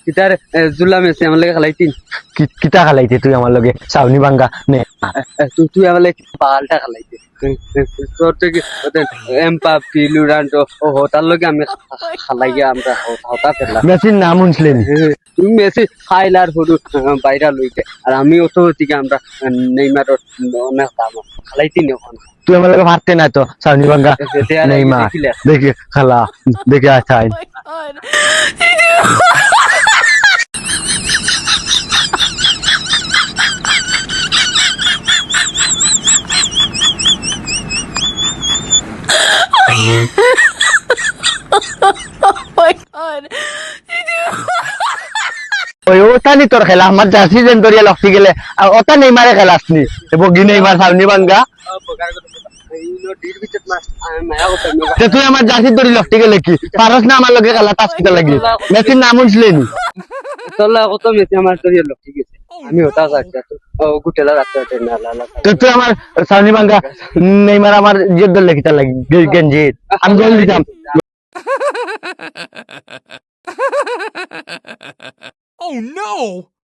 কিতার জুলা মেসি আমার লাগে খেলাইতিন কিতা খালাইতে তুই আমার লগে চাউনি ভাঙ্গা নে তুই আমার লাগে পালটা খেলাইতে তোর থেকে এমপাপি লুরান্টো ও তার লগে আমি খালাইয়া আমরা হতা ফেললাম মেসির নাম শুনছিলেন তুমি মেসি ফাইলার হরু বাইরা লইতে আর আমি অত থেকে আমরা নেইমার অনেক দাম খালাইতিন ওখানে তুই আমার লগে পারতে না তো চাউনি ভাঙ্গা নেইমার দেখি খেলা দেখে আছাই ওই ওটানি তোর খেলা আমার জার্সি যেন ধরিয়া লক্ষ্টি গেলে আর ওটা নেইমারে খেলাস নি বগি নেইমার চাউনি ভাঙ্গা তুই আমার জার্সি ধরি লক্ষ্টি গেলে কি পারস না আমার লগে খেলা তাস কিতা লাগি মেসির নাম শুনছিলেন তোলা কত মেসি আমার তো গেল ঠিক আছে আমি হতা যাচ্ছি গুটেলা রাখতে না তুই আমার চাউনি ভাঙ্গা নেইমার আমার জিদ ধরলে কিতা লাগি গেঞ্জি আমি গোল দিতাম Oh no!